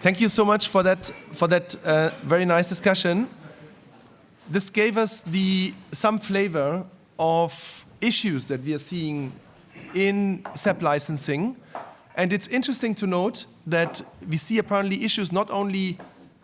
Thank you so much for that very nice discussion. This gave us some flavor of issues that we are seeing in SEP licensing. And it's interesting to note that we see apparently issues not only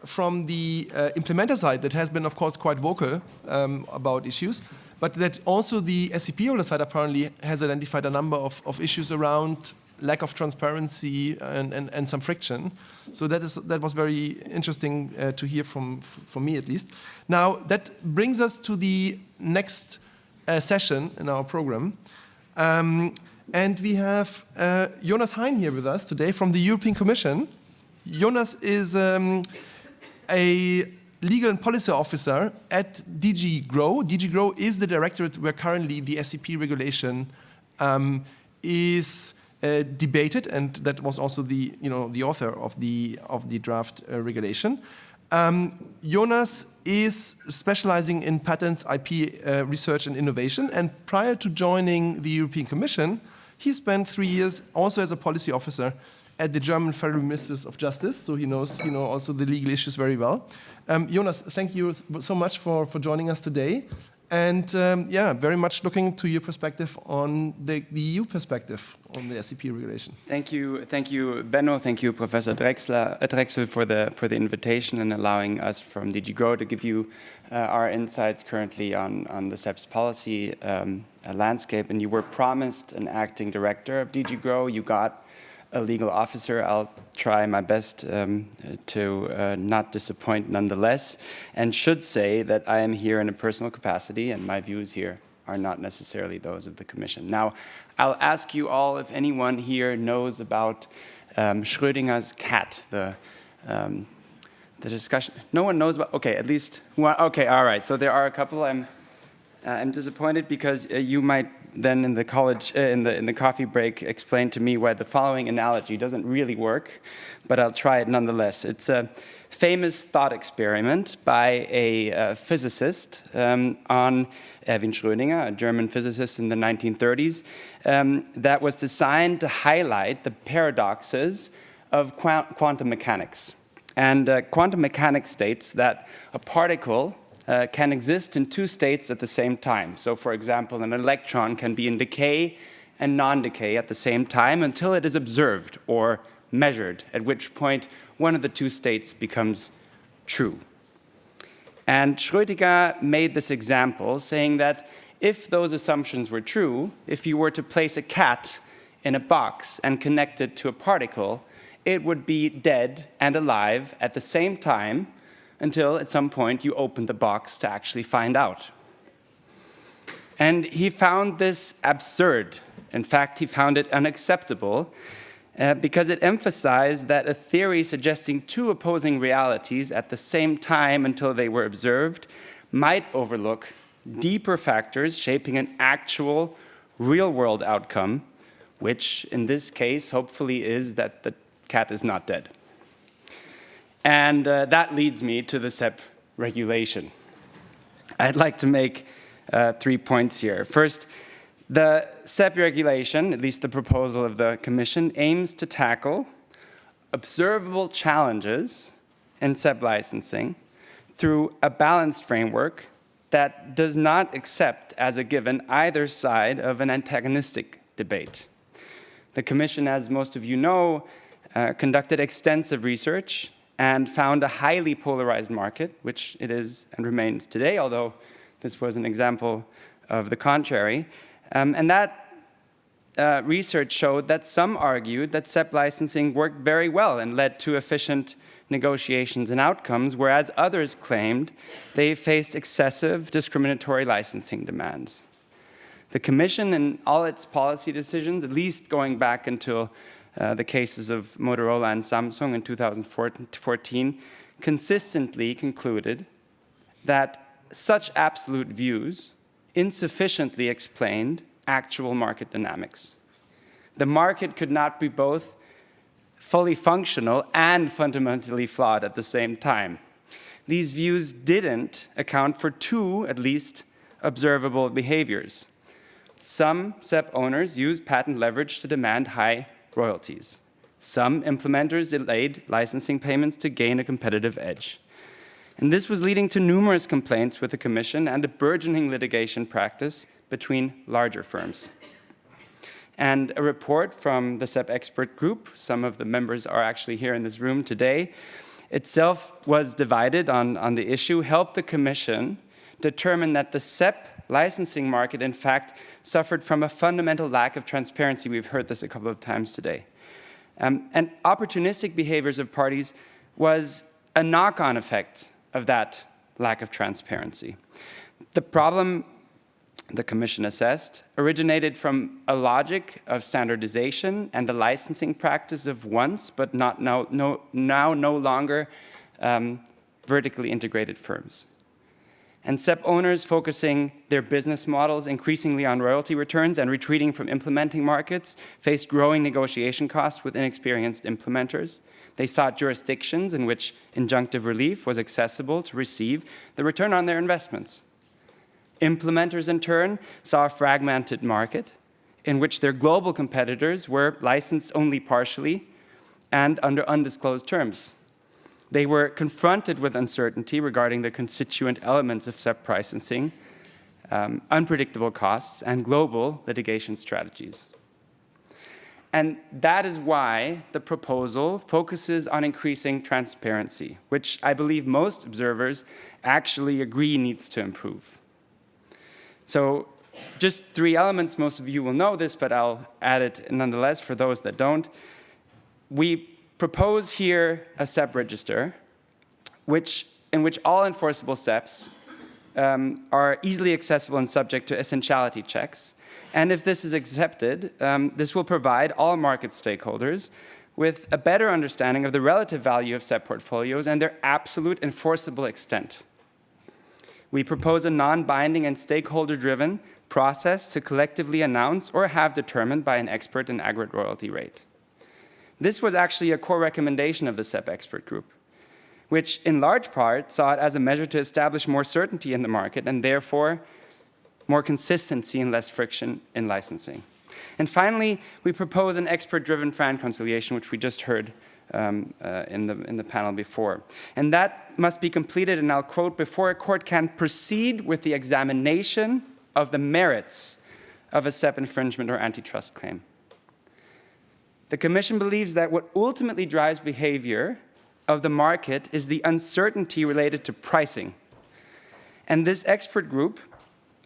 from the implementer side that has been, of course, quite vocal about issues, but that also the SEP holder side apparently has identified a number of issues around lack of transparency and some friction. So that was very interesting to hear from me, at least. Now, that brings us to the next session in our program. And we have Jonas Hein here with us today from the European Commission. Jonas is a legal and policy officer at DG GROW. DG GROW is the directorate where currently the SEP regulation is debated, and that was also the author of the draft regulation. Jonas is specializing in patents, IP research and innovation, and prior to joining the European Commission, he spent 3 years also as a policy officer at the German Federal Ministers of Justice, so he knows also the legal issues very well. Jonas, thank you so much for joining us today. And very much looking to your perspective on the EU perspective on the SEP regulation. Thank you, Benno. Thank you, Professor Drexel, for the invitation and allowing us from DG GROW to give you our insights currently on the SEP's policy landscape. And you were promised an acting director of DG GROW. You got a legal officer. I'll try my best to not disappoint nonetheless, and should say that I am here in a personal capacity, and my views here are not necessarily those of the Commission. Now, I'll ask you all if anyone here knows about Schrödinger's cat, the discussion. No one knows about, okay, at least one, okay, all right, so there are a couple. I'm disappointed because you might then in the in the coffee break explain to me why the following analogy doesn't really work, but I'll try it nonetheless. It's a famous thought experiment by a physicist on Erwin Schrödinger, a German physicist in the 1930s, that was designed to highlight the paradoxes of quantum mechanics. And quantum mechanics states that a particle can exist in two states at the same time. So, for example, an electron can be in decay and non-decay at the same time until it is observed or measured, at which point one of the two states becomes true. And Schrödinger made this example saying that if those assumptions were true, if you were to place a cat in a box and connect it to a particle, it would be dead and alive at the same time until at some point you open the box to actually find out. And he found this absurd. In fact, he found it unacceptable because it emphasized that a theory suggesting two opposing realities at the same time until they were observed might overlook deeper factors shaping an actual real-world outcome, which in this case hopefully is that the cat is not dead. And that leads me to the SEP regulation. I'd like to make 3 points here. First, the SEP regulation, at least the proposal of the Commission, aims to tackle observable challenges in SEP licensing through a balanced framework that does not accept as a given either side of an antagonistic debate. The Commission, as most of you know, conducted extensive research and found a highly polarized market, which it is and remains today, although this was an example of the contrary. And that research showed that some argued that SEP licensing worked very well and led to efficient negotiations and outcomes, whereas others claimed they faced excessive discriminatory licensing demands. The Commission, in all its policy decisions, at least going back until the cases of Motorola and Samsung in 2014, consistently concluded that such absolute views insufficiently explained actual market dynamics. The market could not be both fully functional and fundamentally flawed at the same time. These views didn't account for two, at least, observable behaviors. Some SEP owners use patent leverage to demand high royalties. Some implementers delayed licensing payments to gain a competitive edge. And this was leading to numerous complaints with the Commission and a burgeoning litigation practice between larger firms. And a report from the SEP expert group, some of the members are actually here in this room today, itself was divided on the issue, helped the Commission determine that the SEP licensing market, in fact, suffered from a fundamental lack of transparency. We've heard this a couple of times today. And opportunistic behaviors of parties was a knock-on effect of that lack of transparency. The problem, the Commission assessed, originated from a logic of standardization and the licensing practice of once, but now no longer vertically integrated firms. And SEP owners focusing their business models increasingly on royalty returns and retreating from implementing markets faced growing negotiation costs with inexperienced implementers. They sought jurisdictions in which injunctive relief was accessible to receive the return on their investments. Implementers, in turn, saw a fragmented market in which their global competitors were licensed only partially and under undisclosed terms. They were confronted with uncertainty regarding the constituent elements of SEP licensing, unpredictable costs, and global litigation strategies. And that is why the proposal focuses on increasing transparency, which I believe most observers actually agree needs to improve. So just 3 elements, most of you will know this, but I'll add it nonetheless for those that don't. We propose here a SEP register in which all enforceable SEPs are easily accessible and subject to essentiality checks. And if this is accepted, this will provide all market stakeholders with a better understanding of the relative value of SEP portfolios and their absolute enforceable extent. We propose a non-binding and stakeholder-driven process to collectively announce or have determined by an expert an aggregate royalty rate. This was actually a core recommendation of the SEP expert group, which in large part saw it as a measure to establish more certainty in the market and therefore more consistency and less friction in licensing. And finally, we propose an expert-driven FRAN conciliation, which we just heard in the panel before. And that must be completed, and I'll quote, before a court can proceed with the examination of the merits of a SEP infringement or antitrust claim. The Commission believes that what ultimately drives behavior of the market is the uncertainty related to pricing. And this expert group,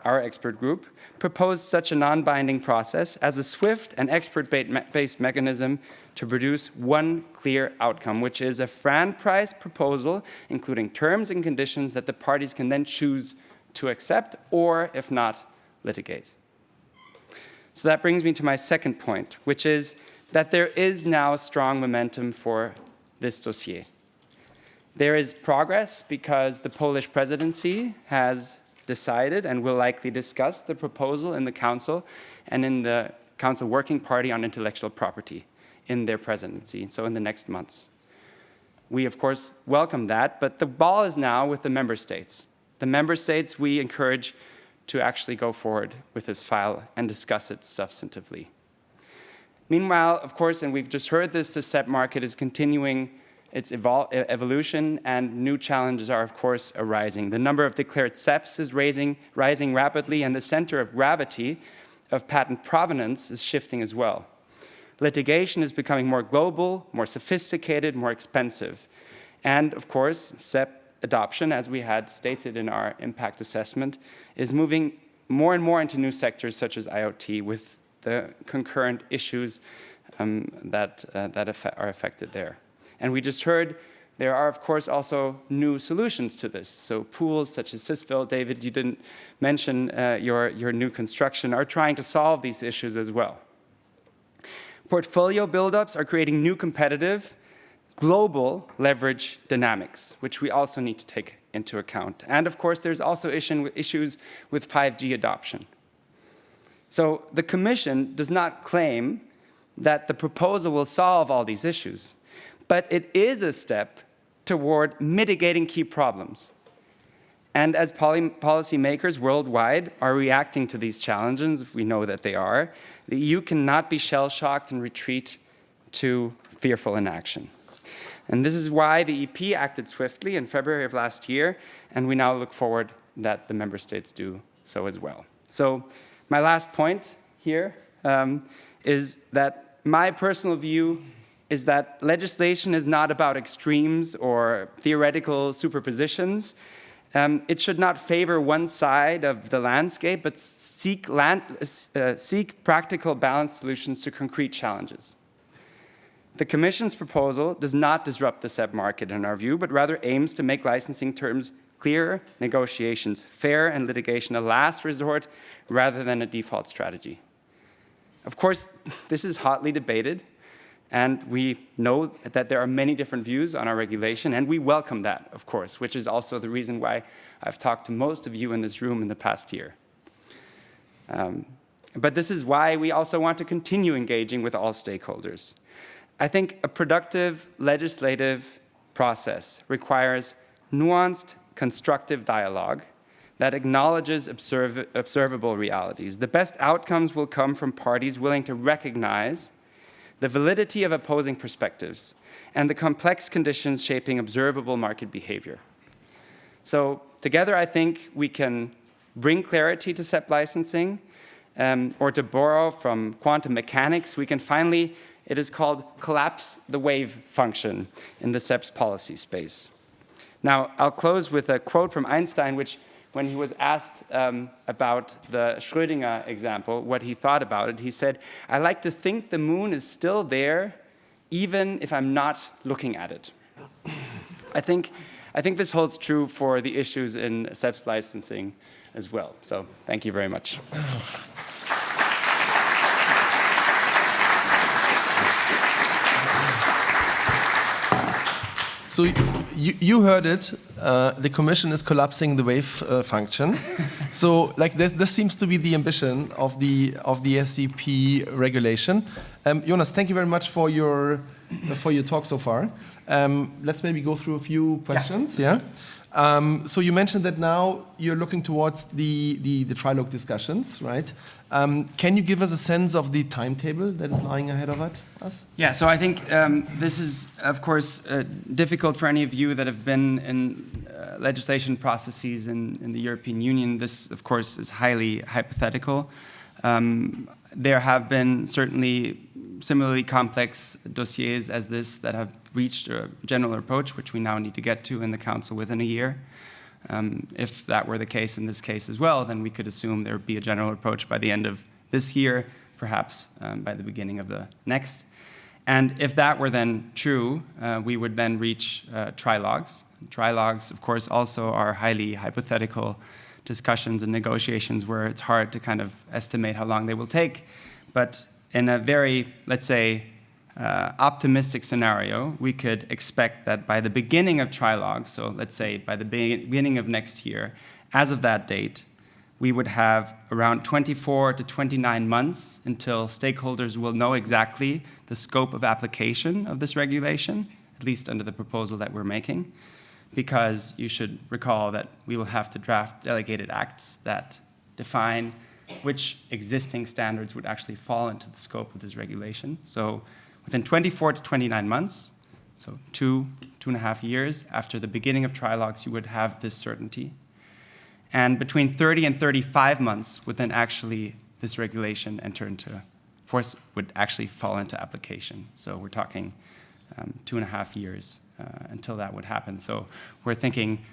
our expert group, proposed such a non-binding process as a swift and expert-based mechanism to produce one clear outcome, which is a FRAN price proposal, including terms and conditions that the parties can then choose to accept or, if not, litigate. So that brings me to my second point, which is that there is now strong momentum for this dossier. There is progress because the Polish presidency has decided and will likely discuss the proposal in the Council and in the Council Working Party on Intellectual Property in their presidency, so in the next months. We, of course, welcome that, but the ball is now with the member states. The member states we encourage to actually go forward with this file and discuss it substantively. Meanwhile, of course, and we've just heard this, the SEP market is continuing its evolution, and new challenges are, of course, arising. The number of declared SEPs is rising rapidly, and the center of gravity of patent provenance is shifting as well. Litigation is becoming more global, more sophisticated, more expensive. And, of course, SEP adoption, as we had stated in our impact assessment, is moving more and more into new sectors such as IoT, with the concurrent issues that are affected there. And we just heard there are, of course, also new solutions to this. So pools such as Sysville, David, you didn't mention your new construction, are trying to solve these issues as well. Portfolio buildups are creating new competitive, global leverage dynamics, which we also need to take into account. And of course, there's also issues with 5G adoption. So the Commission does not claim that the proposal will solve all these issues, but it is a step toward mitigating key problems. And as policymakers worldwide are reacting to these challenges, we know that they are, the EU cannot be shell-shocked and retreat to fearful inaction. And this is why the EP acted swiftly in February of last year, and we now look forward that the member states do so as well. So my last point here is that my personal view is that legislation is not about extremes or theoretical superpositions. It should not favor one side of the landscape, but seek practical balanced solutions to concrete challenges. The Commission's proposal does not disrupt the SEP market in our view, but rather aims to make licensing terms clearer, negotiations fair, and litigation a last resort rather than a default strategy. Of course, this is hotly debated, and we know that there are many different views on our regulation, and we welcome that, of course, which is also the reason why I've talked to most of you in this room in the past year. But this is why we also want to continue engaging with all stakeholders. I think a productive legislative process requires nuanced, constructive dialogue that acknowledges observable realities. The best outcomes will come from parties willing to recognize the validity of opposing perspectives and the complex conditions shaping observable market behavior. So together, I think we can bring clarity to SEP licensing, or to borrow from quantum mechanics, we can finally, it is called collapse the wave function in the SEP's policy space. Now, I'll close with a quote from Einstein, which when he was asked about the Schrödinger example, what he thought about it, he said, "I like to think the moon is still there, even if I'm not looking at it." I think this holds true for the issues in SEP's licensing as well. So thank you very much. So you heard it. The Commission is collapsing the wave function. So like this seems to be the ambition of the SEP regulation. Jonas, thank you very much for your talk so far. Let's maybe go through a few questions. Yeah. So you mentioned that now you're looking towards the trilogue discussions, right? Can you give us a sense of the timetable that is lying ahead of us? Yeah, so I think this is, of course, difficult for any of you that have been in legislation processes in the European Union. This, of course, is highly hypothetical. There have been certainly similarly complex dossiers as this that have reached a general approach, which we now need to get to in the Council within a year. If that were the case in this case as well, then we could assume there would be a general approach by the end of this year, perhaps by the beginning of the next. And if that were then true, we would then reach trilogues. Trilogues, of course, also are highly hypothetical discussions and negotiations where it's hard to kind of estimate how long they will take. But in a very, let's say, optimistic scenario, we could expect that by the beginning of trilogue, so let's say by the beginning of next year, as of that date, we would have around 24 to 29 months until stakeholders will know exactly the scope of application of this regulation, at least under the proposal that we're making, because you should recall that we will have to draft delegated acts that define which existing standards would actually fall into the scope of this regulation. So within 24 to 29 months, so 2.5 years after the beginning of trilogues, you would have this certainty. And between 30 and 35 months would then actually this regulation enter into force, would actually fall into application. So we're talking 2.5 years until that would happen. So we're thinking,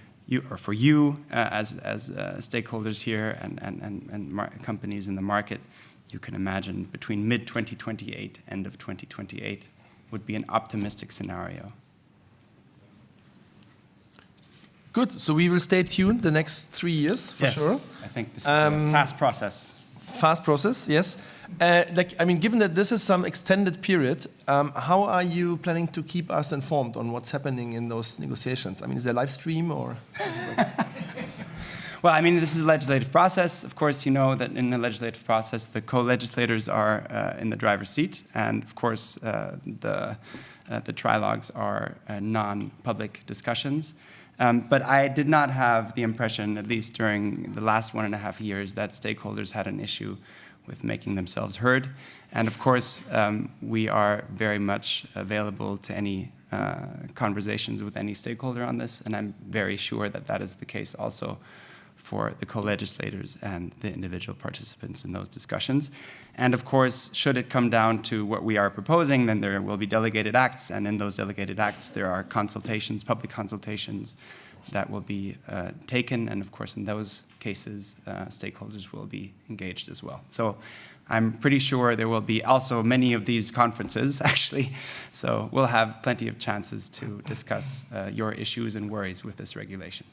for you as stakeholders here and companies in the market, you can imagine between mid-2028, end of 2028, would be an optimistic scenario. Good. So we will stay tuned the next 3 years, for sure. I think this is a fast process. Fast process, yes. Given that this is some extended period, how are you planning to keep us informed on what's happening in those negotiations? I mean, is there a live stream or? Well, I mean, this is a legislative process. Of course, you know that in the legislative process, the co-legislators are in the driver's seat, and of course, the trilogues are non-public discussions. But I did not have the impression, at least during the last 1.5 years, that stakeholders had an issue with making themselves heard. And of course, we are very much available to any conversations with any stakeholder on this, and I'm very sure that that is the case also for the co-legislators and the individual participants in those discussions. And of course, should it come down to what we are proposing, then there will be delegated acts, and in those delegated acts there are consultations, public consultations that will be taken, and of course in those cases stakeholders will be engaged as well. So I'm pretty sure there will be also many of these conferences, actually, so we'll have plenty of chances to discuss your issues and worries with this regulation.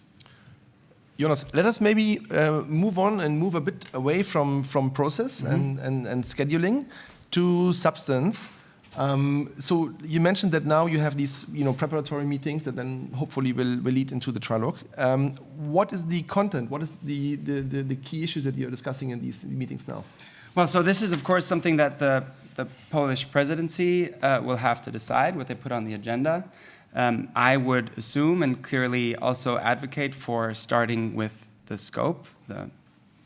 Jonas, let us maybe move on and move a bit away from process and scheduling to substance. So you mentioned that now you have these preparatory meetings that then hopefully will lead into the trilogue. What is the content? What is the key issues that you're discussing in these meetings now? Well, so this is, of course, something that the Polish presidency will have to decide, what they put on the agenda. I would assume and clearly also advocate for starting with the scope, the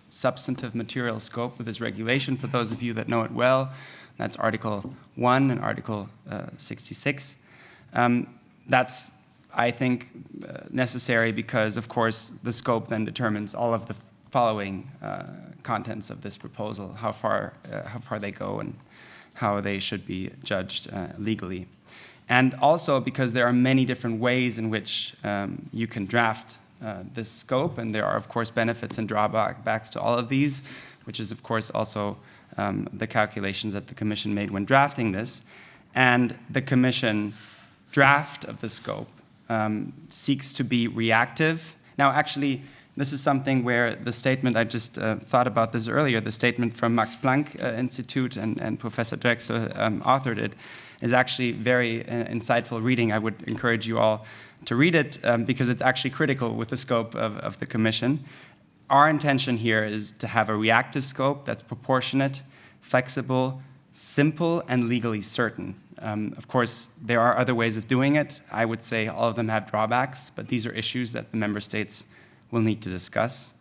substantive material scope of this regulation. For those of you that know it well, that's Article 1 and Article 66. That's, I think, necessary because, of course, the scope then determines all of the following contents of this proposal, how far they go and how they should be judged legally. And also because there are many different ways in which you can draft this scope, and there are, of course, benefits and drawbacks to all of these, which is, of course, also the calculations that the Commission made when drafting this. And the Commission draft of the scope seeks to be reactive. Now, actually, this is something where the statement, I just thought about this earlier, the statement from Max Planck Institute and Professor Drexler authored it, is actually very insightful reading. I would encourage you all to read it because it's actually critical with the scope of the Commission. Our intention here is to have a reactive scope that's proportionate, flexible, simple, and legally certain. Of course, there are other ways of doing it. I would say all of them have drawbacks, but these are issues that the member states will need to discuss.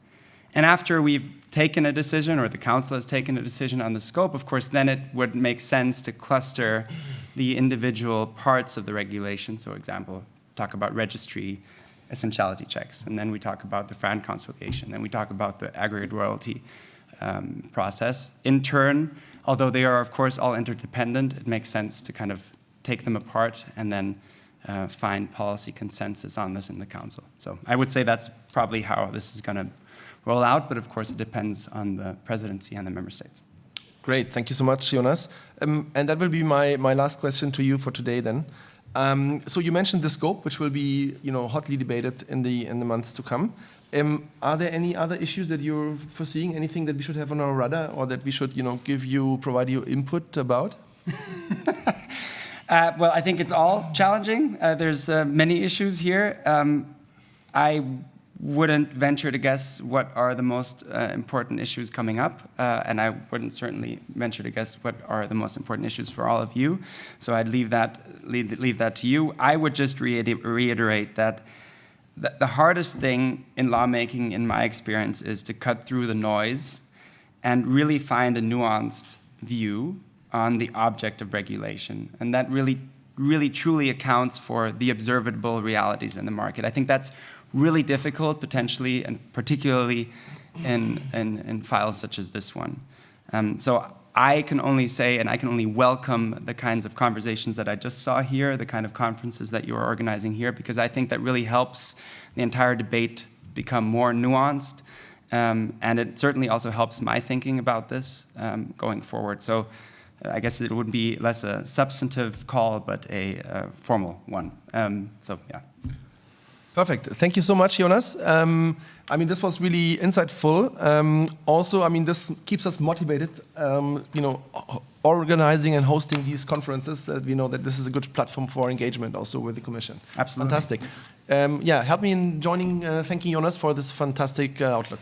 And after we've taken a decision, or the Council has taken a decision on the scope, of course, then it would make sense to cluster the individual parts of the regulation. So, example, talk about registry, essentiality checks, and then we talk about the FRAND conciliation, then we talk about the aggregate royalty process. In turn, although they are, of course, all interdependent, it makes sense to kind of take them apart and then find policy consensus on this in the Council. So I would say that's probably how this is going to roll out, but of course it depends on the presidency and the member states. Great, thank you so much, Jonas. And that will be my last question to you for today then. So you mentioned the scope, which will be hotly debated in the months to come. Are there any other issues that you're foreseeing? Anything that we should have on our radar, or that we should provide you input about? Well, I think it's all challenging. There's many issues here. I wouldn't venture to guess what are the most important issues coming up, and I wouldn't certainly venture to guess what are the most important issues for all of you. So I'd leave that to you. I would just reiterate that the hardest thing in lawmaking, in my experience, is to cut through the noise and really find a nuanced view on the object of regulation, and that really truly accounts for the observable realities in the market. I think that's really difficult, potentially, and particularly in files such as this one. So I can only say, and I can only welcome the kinds of conversations that I just saw here, the kind of conferences that you are organizing here, because I think that really helps the entire debate become more nuanced, and it certainly also helps my thinking about this going forward. So I guess it would be less a substantive call, but a formal one. So, yeah. Perfect. Thank you so much, Jonas. This was really insightful. Also, this keeps us motivated, organizing and hosting these conferences, that we know that this is a good platform for engagement also with the Commission. Absolutely. Fantastic. Help me in thanking Jonas for this fantastic outlook.